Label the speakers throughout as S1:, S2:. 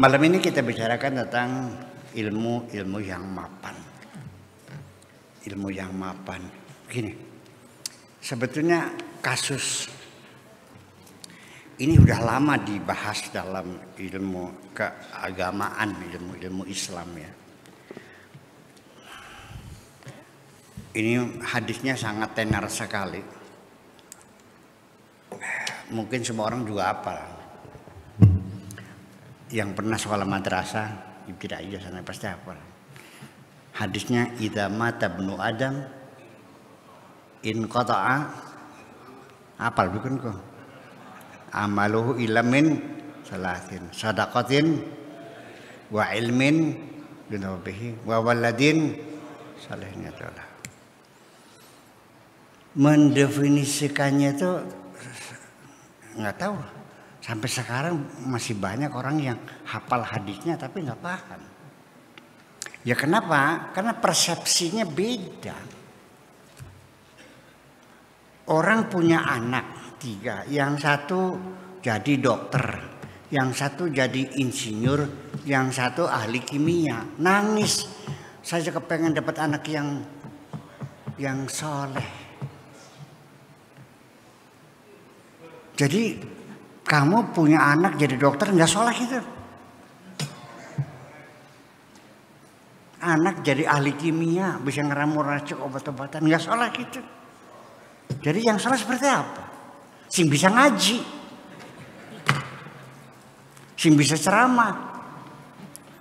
S1: Malam ini kita bicarakan tentang ilmu yang mapan. Ilmu yang mapan. Begini, sebetulnya kasus ini udah lama dibahas dalam ilmu keagamaan, ilmu Islam ya. Ini hadisnya sangat tenar sekali. Mungkin semua orang juga hafal. Yang pernah sekolah madrasah, ibtidaiyah sana pasti hafal. Hadisnya idza mata ibnu Adam in qata'a, hafal bukan kok? Amaluhu illa min salatin, sadaqatin wa ilmin bihi wa waladin salihin adalah. Mendefinisikannya itu nggak tahu. Sampai sekarang masih banyak orang yang hafal hadisnya tapi nggak paham. Ya kenapa? Karena persepsinya beda. Orang punya anak 3, yang satu jadi dokter, yang satu jadi insinyur, yang satu ahli kimia. Nangis, saya kepengen dapat anak yang soleh. Jadi kamu punya anak jadi dokter nggak soleh gitu. Anak jadi ahli kimia bisa ngeramu racik obat-obatan nggak soleh gitu. Jadi yang soleh seperti apa? Sing bisa ngaji, sing bisa ceramah,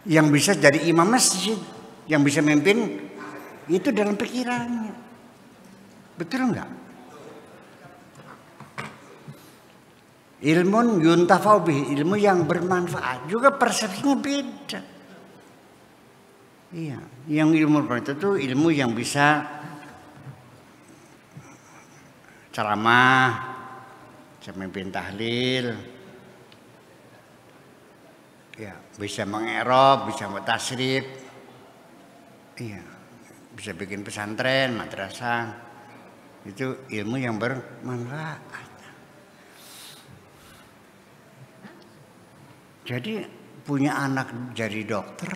S1: yang bisa jadi imam masjid, yang bisa memimpin itu dalam pikirannya. Betul nggak? Ilmun yuntafau bih, ilmu yang bermanfaat juga persepsinya beda. Iya, yang ilmu bermanfaat itu ilmu yang bisa ceramah, bisa memimpin tahlil, ya, bisa mengerob, bisa bertasrif, iya, bisa bikin pesantren, madrasah, itu ilmu yang bermanfaat. Jadi punya anak jadi dokter,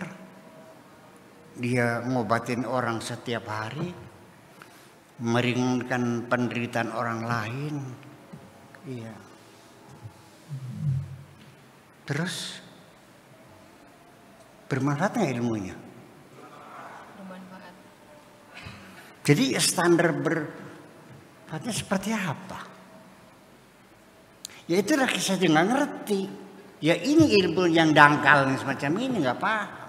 S1: dia ngobatin orang setiap hari, meringankan penderitaan orang lain, iya. Terus bermanfaat nggak ilmunya? Bermanfaat. Jadi standar bermanfaatnya seperti apa? Ya itulah saya juga nggak ngerti. Ya ini ilmu yang dangkal semacam ini nggak paham.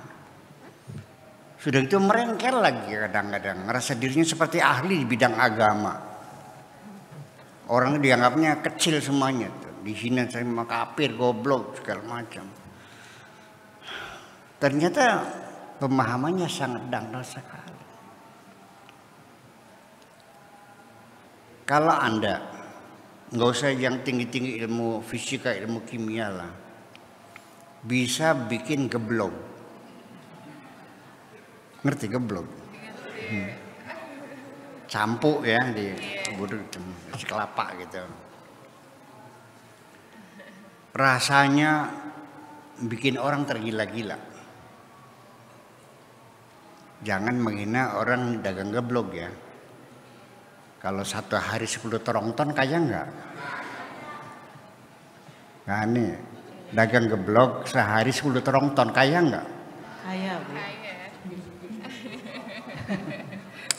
S1: Sudah itu merengkel lagi kadang-kadang, ngerasa dirinya seperti ahli di bidang agama. Orang dianggapnya kecil semuanya, dihina sama kafir, goblok segala macam. Ternyata pemahamannya sangat dangkal sekali. Kalau Anda nggak usah yang tinggi-tinggi ilmu fisika, ilmu kimia lah, bisa bikin geblog. Ngerti geblog? Campur ya di buduk kelapa gitu. Rasanya bikin orang tergila-gila. Jangan menghina orang dagang geblog ya. Kalau satu hari 10 terongton kaya enggak? Nah nih, dagang geblog sehari 10 terongton kaya enggak?
S2: Kaya, Bu.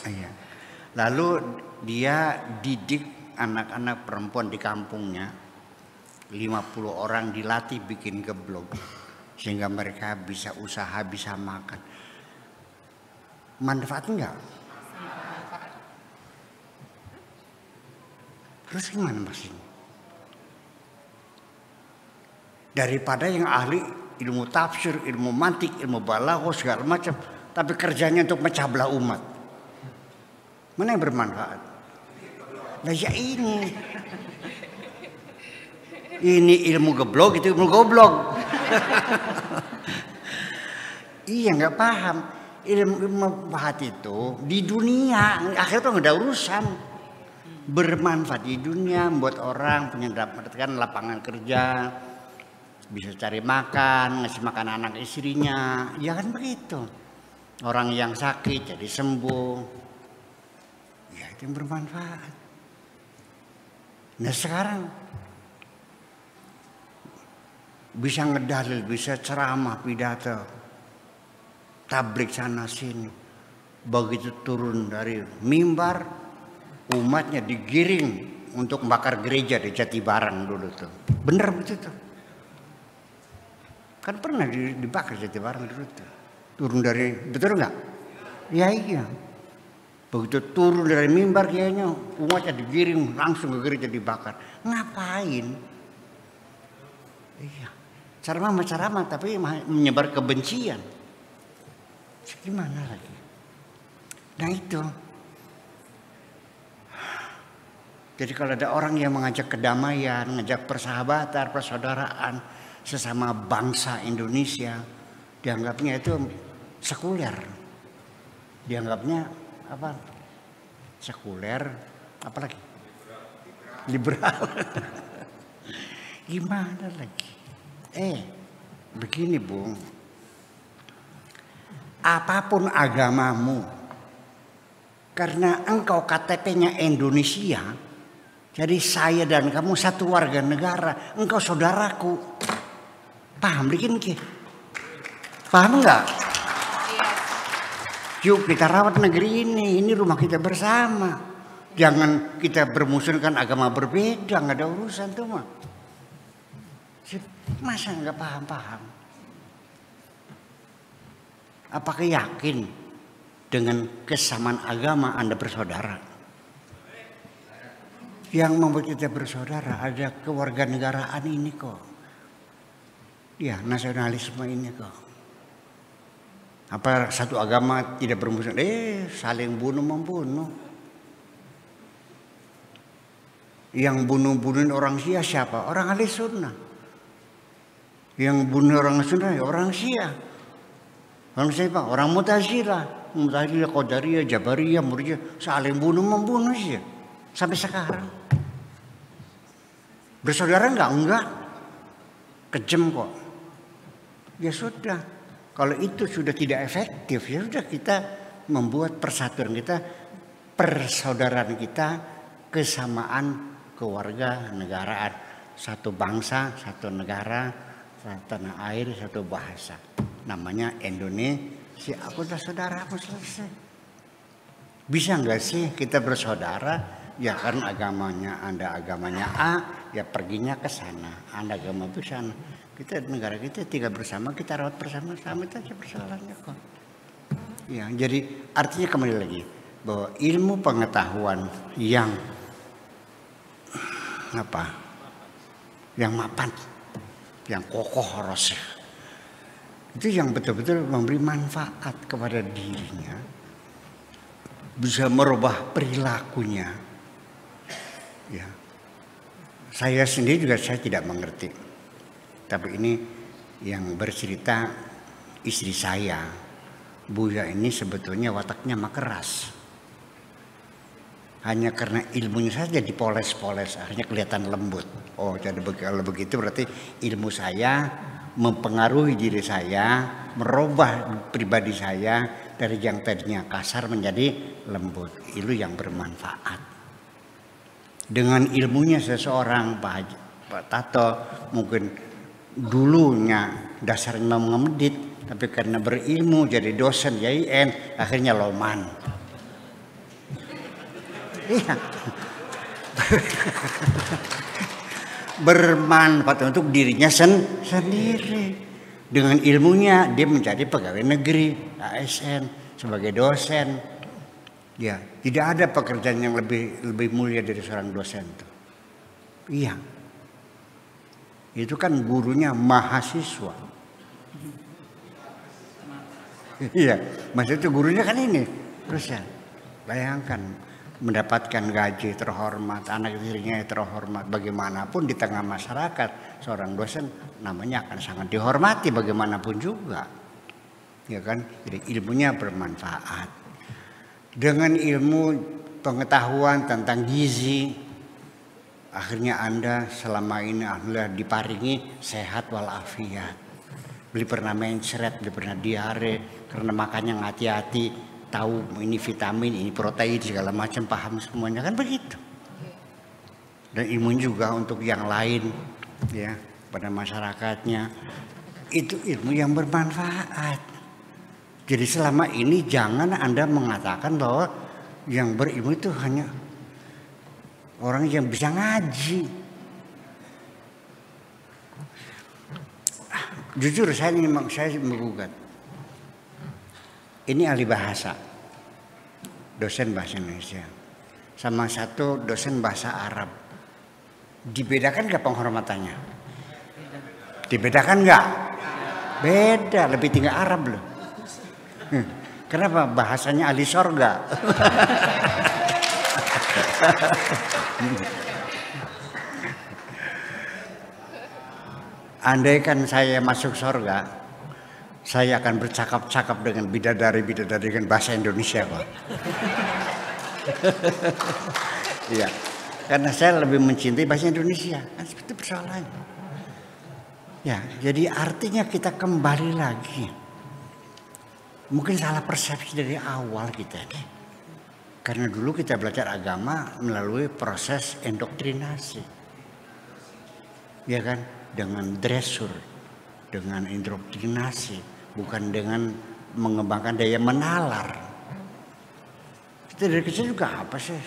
S1: Iya. Lalu dia didik anak-anak perempuan di kampungnya, 50 orang dilatih bikin geblog sehingga mereka bisa usaha, bisa makan. Manfaat enggak? Terus gimana maksudnya? Daripada yang ahli ilmu tafsir, ilmu mantik, ilmu balaghah segala macam, tapi kerjanya untuk mecah belah umat. Mana yang bermanfaat? Nah ya ini. Ini ilmu geblog, itu ilmu goblok. Iya nggak paham. Ilmu manfaat itu di dunia, akhirnya tuh nggak ada urusan. Bermanfaat di dunia, membuat orang punya mendapatkan lapangan kerja, bisa cari makan, ngasih makan anak istrinya, ya kan begitu. Orang yang sakit jadi sembuh, ya itu yang bermanfaat. Nah sekarang bisa ngedalil, bisa ceramah, pidato, tablik sana sini. Begitu turun dari mimbar, umatnya digiring untuk membakar gereja di Jatibarang dulu tuh. Bener begitu. Kan pernah dibakar Jatibarang dulu tuh. Turun dari, betul nggak? Ya iya. Begitu turun dari mimbar kayaknya umatnya digiring langsung ke gereja dibakar. Ngapain? Iya. Ceramah tapi menyebar kebencian. Gimana lagi? Nah itu. Jadi kalau ada orang yang mengajak kedamaian, mengajak persahabatan, persaudaraan sesama bangsa Indonesia, dianggapnya itu sekuler. Dianggapnya apa? Sekuler, apalagi? Liberal. Gimana lagi? Begini Bung. Apapun agamamu, karena engkau KTP-nya Indonesia, jadi saya dan kamu satu warga negara, engkau saudaraku. Paham bikin ke? Paham nggak? Yuk kita rawat negeri ini rumah kita bersama. Jangan kita bermusuhkan agama berbeda, nggak ada urusan tuh mah. Masa nggak paham-paham? Apakah yakin dengan kesamaan agama Anda bersaudara? Yang membuat kita bersaudara ada kewarganegaraan ini kok. Ya, nasionalisme ini kok. Apa satu agama tidak bermusuhan? Saling bunuh-membunuh. Yang bunuh-bunuhin orang Syiah siapa? Orang ahli sunnah. Yang bunuh orang sunnah orang Syiah. Orang siapa? Orang Mu'tazilah. Mu'tazilah, Qadariyah, Jabariyah, Murji'ah. Saling bunuh-membunuh sih. Sampai sekarang. Bersaudara enggak? Kejam kok. Ya sudah. Kalau itu sudah tidak efektif, ya sudah kita membuat persatuan kita, persaudaraan kita, kesamaan keluarga negaraan. Satu bangsa, satu negara, satu tanah air, satu bahasa. Namanya Indonesia. Aku udah saudaramu selesai. Bisa nggak sih kita bersaudara? Ya kan agamanya Anda agamanya A, ya perginya ke sana. Anda agama ke sana. Kita negara kita tinggal bersama, kita rawat bersama-sama, itu aja persoalannya kok. Ya, jadi artinya kembali lagi bahwa ilmu pengetahuan yang yang mapan, yang kokoh roseh, itu yang betul-betul memberi manfaat kepada dirinya, bisa merubah perilakunya. Ya, saya sendiri juga saya tidak mengerti, tapi ini yang bercerita istri saya, Buya ini sebetulnya wataknya mah keras. Hanya karena ilmunya saja dipoles-poles, akhirnya kelihatan lembut. Oh, jadi kalau begitu berarti ilmu saya mempengaruhi diri saya, merubah pribadi saya dari yang tadinya kasar menjadi lembut. Itu yang bermanfaat. Dengan ilmunya seseorang, Pak Tato mungkin dulunya dasarnya mengemedit, tapi karena berilmu jadi dosen YIN, akhirnya loman. Iya. Bermanfaat untuk dirinya sendiri. Dengan ilmunya dia menjadi pegawai negeri, ASN, sebagai dosen. Ya, tidak ada pekerjaan yang lebih mulia dari seorang dosen itu. Iya. Itu kan gurunya mahasiswa. Iya, maksudnya itu gurunya kan ini. Terus ya, bayangkan mendapatkan gaji terhormat, anak dirinya terhormat, bagaimanapun di tengah masyarakat seorang dosen namanya akan sangat dihormati bagaimanapun juga, ya kan? Jadi ilmunya bermanfaat. Dengan ilmu pengetahuan tentang gizi, Akhirnya Anda selama ini alhamdulillah diparingi sehat walafiat. Beli pernah mencret, beli pernah diare, karena makannya hati-hati, tahu ini vitamin, ini protein segala macam, paham semuanya kan begitu. Dan ilmu juga untuk yang lain, ya, pada masyarakatnya itu ilmu yang bermanfaat. Jadi selama ini jangan Anda mengatakan bahwa yang berilmu itu hanya orang yang bisa ngaji. Jujur saya menggugat. Ini ahli bahasa, dosen bahasa Indonesia, sama satu dosen bahasa Arab. Dibedakan nggak penghormatannya? Dibedakan nggak? Beda, lebih tinggi Arab loh. Kenapa? Bahasanya ahli sorga. Andaikan saya masuk surga, saya akan bercakap-cakap dengan bidadari-bidadari dengan bahasa Indonesia, Pak. Iya, karena saya lebih mencintai bahasa Indonesia. Kan seperti persoalannya. Ya, jadi artinya kita kembali lagi. Mungkin salah persepsi dari awal kita nih. Karena dulu kita belajar agama melalui proses indoktrinasi. Ya kan? Dengan dressur, dengan indoktrinasi, bukan dengan mengembangkan daya menalar. Kita dari kecil juga apa sih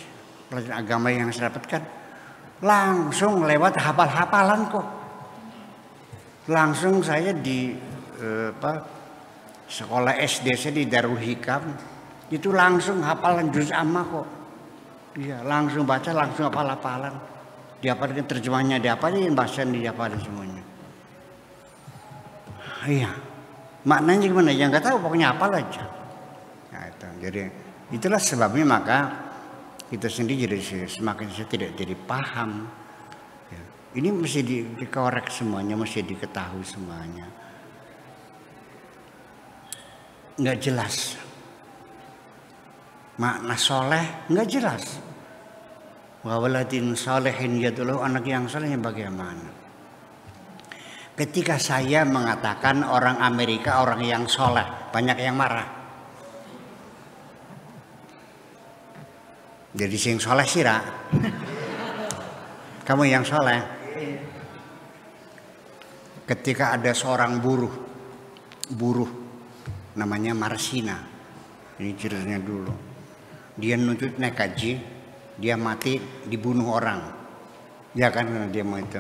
S1: pelajaran agama yang saya dapatkan? Langsung lewat hafal-hafalan kok. Langsung saya di sekolah SD saya di Darul Hikam itu langsung hafalan juz amma kok. Iya, langsung baca, langsung hafal-hafalan. Dihafalkan terjemahnya, dihafalin bahasanya, dihafalin semuanya. Iya, maknanya gimana? Yang nggak tahu pokoknya hafal aja. Nah, itu. Jadi itulah sebabnya maka kita sendiri jadi semakin tidak jadi paham. Ya. Ini mesti dikorek semuanya, mesti diketahui semuanya. Nggak jelas. Makna soleh nggak jelas. Wawaladin solehin yadullah, anak yang solehnya bagaimana? Ketika saya mengatakan orang Amerika orang yang soleh, banyak yang marah. Jadi sing soleh sira. Kamu yang soleh. Ketika ada seorang buruh namanya Marsina. Ini ceritanya dulu. Dia nuntut naik haji. Dia mati dibunuh orang, ya kan, karena dia mau itu,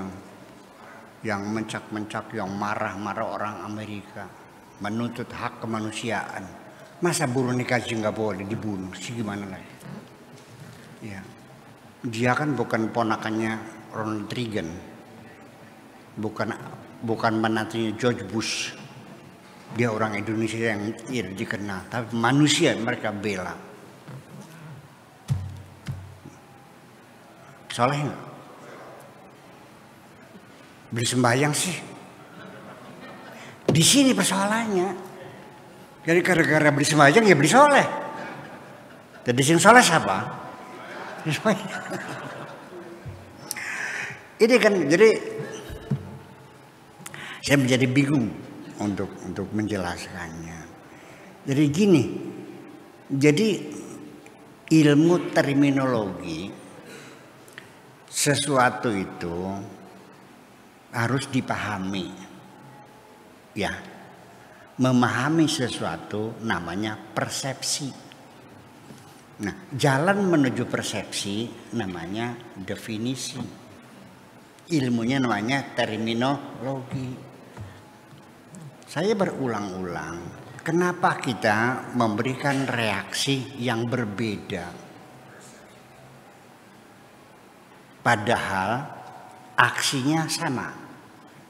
S1: yang mencak-mencak, yang marah-marah orang Amerika, menuntut hak kemanusiaan. Masa buruh nikah nggak boleh dibunuh, sih gimana lagi? Ya, dia kan bukan ponakannya Ronald Reagan, bukan menantunya George Bush. Dia orang Indonesia yang dikenal, tapi manusia mereka bela. Soleh nggak? Beli sembahyang sih. Di sini persoalannya. Jadi gara-gara beli sembahyang ya beli soleh. Jadi sing soleh siapa? Ini kan jadi saya menjadi bingung untuk menjelaskannya. Jadi gini. Jadi ilmu terminologi sesuatu itu harus dipahami, ya. Memahami sesuatu namanya persepsi. Nah, jalan menuju persepsi namanya definisi. Ilmunya namanya terminologi. Saya berulang-ulang, kenapa kita memberikan reaksi yang berbeda? Padahal aksinya sama.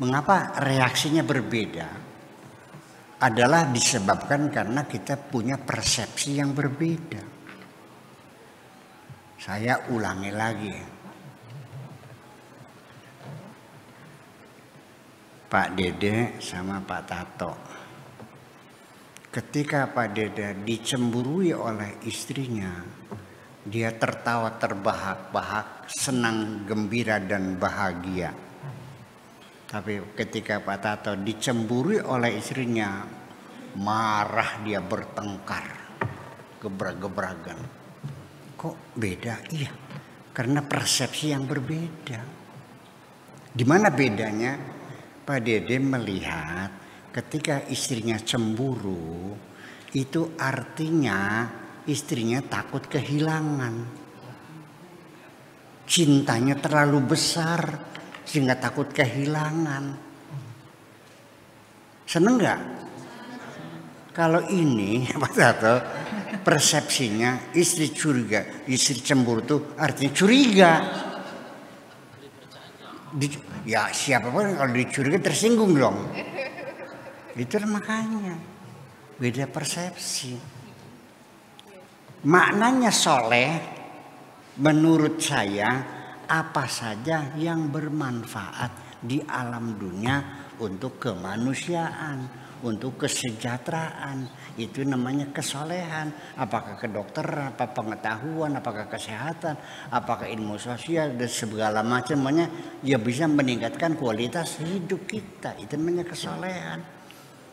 S1: Mengapa reaksinya berbeda? Adalah disebabkan karena kita punya persepsi yang berbeda. Saya ulangi lagi. Pak Dede sama Pak Tato. Ketika Pak Dede dicemburui oleh istrinya, Dia tertawa terbahak-bahak, senang, gembira dan bahagia. Tapi ketika Pak Tato dicemburi oleh istrinya, marah, dia bertengkar, gebrag-gebragan. Kok beda? Iya, karena persepsi yang berbeda. Di mana bedanya? Pak Dede melihat ketika istrinya cemburu, itu artinya istrinya takut kehilangan. Cintanya terlalu besar sehingga takut kehilangan. Seneng nggak? Kalau ini Pak Tato persepsinya istri curiga, istri cemburu tuh artinya curiga. Ya siapapun kalau dicuriga tersinggung dong. Itu makanya beda persepsi. Maknanya soleh menurut saya apa saja yang bermanfaat di alam dunia untuk kemanusiaan, untuk kesejahteraan, itu namanya kesolehan. Apakah kedokteran, apa pengetahuan, apakah kesehatan, apakah ilmu sosial dan segala macamnya, ya bisa meningkatkan kualitas hidup kita. Itu namanya kesolehan.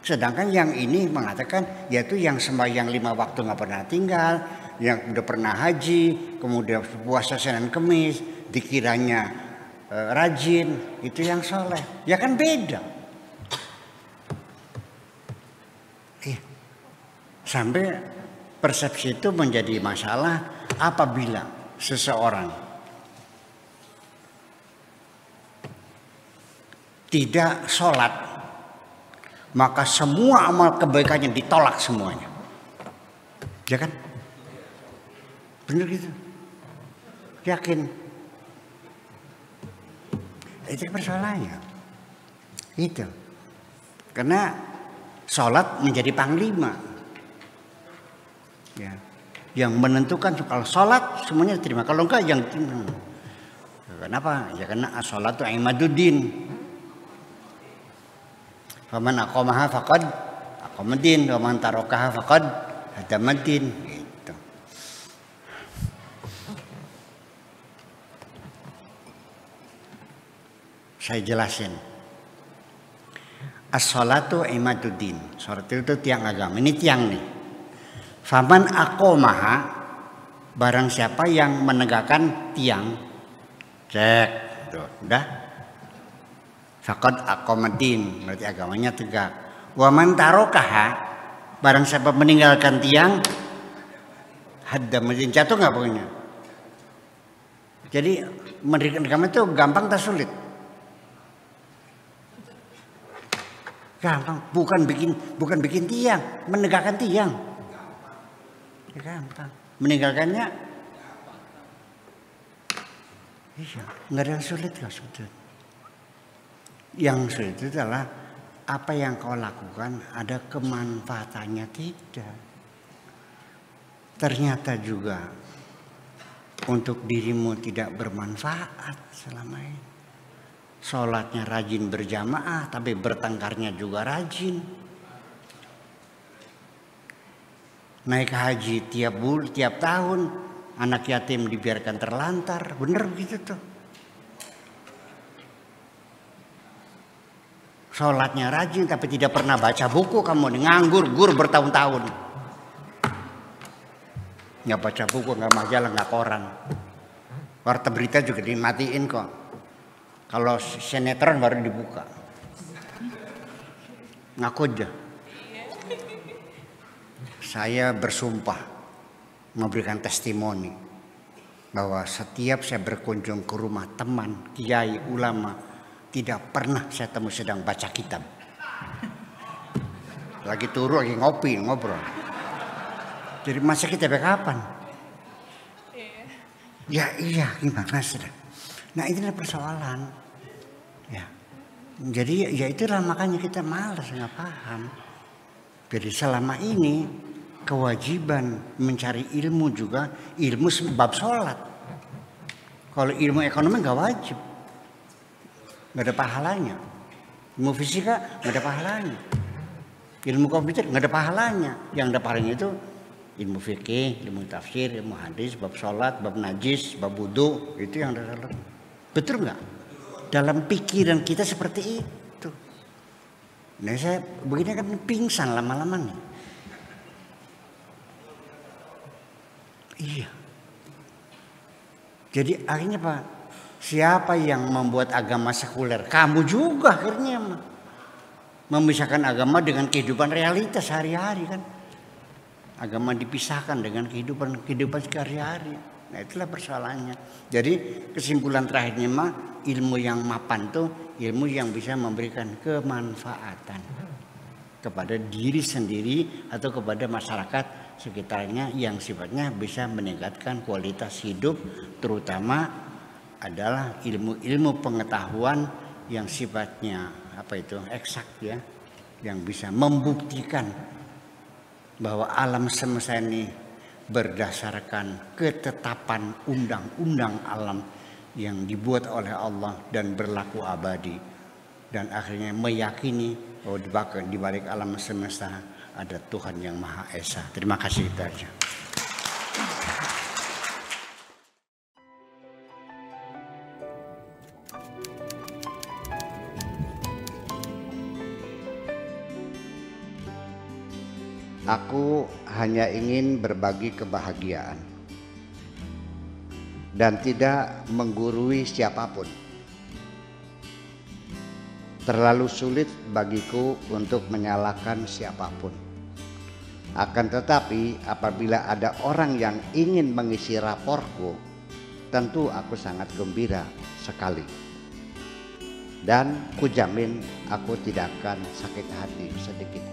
S1: Sedangkan yang ini mengatakan yaitu yang sembahyang 5 waktu nggak pernah tinggal, yang udah pernah haji, kemudian puasa Senin Kemis, dikiranya rajin, itu yang soleh. Ya kan beda. Sampai persepsi itu menjadi masalah apabila seseorang tidak sholat, maka semua amal kebaikannya ditolak semuanya. Ya kan? Benar gitu? Yakin? Itu persoalannya. Itu. Karena sholat menjadi panglima. Ya. Yang menentukan kalau sholat semuanya diterima. Kalau enggak yang kenapa? Ya karena as-sholatu imaduddin. Faman aqamaha faqad aqamaddin wa man tarakaha faqad hadamaddin. Gitu. Saya jelasin. As-sholatu imaduddin. Sholat itu tiang agama. Ini tiang nih. Faman aqamaha, barang siapa yang menegakkan tiang, cek, tuh, udah. Faqad aqamaddin, berarti agamanya tegak. Wa man tarakaha, barang siapa meninggalkan tiang, hadamaddin, jatuh nggak pokoknya. Jadi mendirikan agama itu gampang tak sulit? Gampang, bukan bikin tiang, menegakkan tiang. Gampang. Meninggalkannya iya, nggak ada yang sulit kok sebetulnya. Yang sulit itu adalah apa yang kau lakukan ada kemanfaatannya tidak. Ternyata juga untuk dirimu tidak bermanfaat selama ini. Sholatnya rajin berjamaah tapi bertengkarnya juga rajin. Naik haji tiap tahun, anak yatim dibiarkan terlantar, bener begitu tuh. Sholatnya rajin tapi tidak pernah baca buku, kamu nganggur, gur bertahun-tahun. Nggak baca buku, nggak majalah, nggak koran. Warta berita juga dimatiin kok. Kalau sinetron baru dibuka. Ngaku aja. Saya bersumpah memberikan testimoni bahwa setiap saya berkunjung ke rumah teman, kiai, ulama, tidak pernah saya temui sedang baca kitab. Lagi turu, lagi ngopi, ngobrol. Jadi masa kita kapan? Ya iya, gimana sih? Nah inilah persoalan. Ya, jadi ya itulah makanya kita malas nggak paham. Jadi selama ini kewajiban mencari ilmu juga ilmu sebab sholat. Kalau ilmu ekonomi nggak wajib, nggak ada pahalanya. Ilmu fisika nggak ada pahalanya. Ilmu komputer nggak ada pahalanya. Yang ada pahalanya itu Ilmu fikih, ilmu tafsir, ilmu hadis, bab sholat, bab najis, bab wudu, itu yang dalam. Betul nggak? Dalam pikiran kita seperti itu. Nah saya begini kan pingsan lama-lama nih. Iya. Jadi akhirnya Pak, siapa yang membuat agama sekuler? Kamu juga akhirnya memisahkan agama dengan kehidupan realitas sehari-hari kan. Agama dipisahkan dengan kehidupan sehari-hari. Nah itulah persoalannya. Jadi kesimpulan terakhirnya ilmu yang mapan tuh ilmu yang bisa memberikan kemanfaatan kepada diri sendiri atau kepada masyarakat sekitarnya yang sifatnya bisa meningkatkan kualitas hidup, terutama adalah ilmu-ilmu pengetahuan yang sifatnya eksak ya, yang bisa membuktikan bahwa alam semesta ini berdasarkan ketetapan undang-undang alam yang dibuat oleh Allah dan berlaku abadi, dan akhirnya meyakini bahwa di balik alam semesta ada Tuhan yang Maha Esa. Terima kasih saja. Aku hanya ingin berbagi kebahagiaan dan tidak menggurui siapapun. Terlalu sulit bagiku untuk menyalahkan siapapun. Akan tetapi apabila ada orang yang ingin mengisi raporku, tentu aku sangat gembira sekali. Dan kujamin aku tidak akan sakit hati sedikit.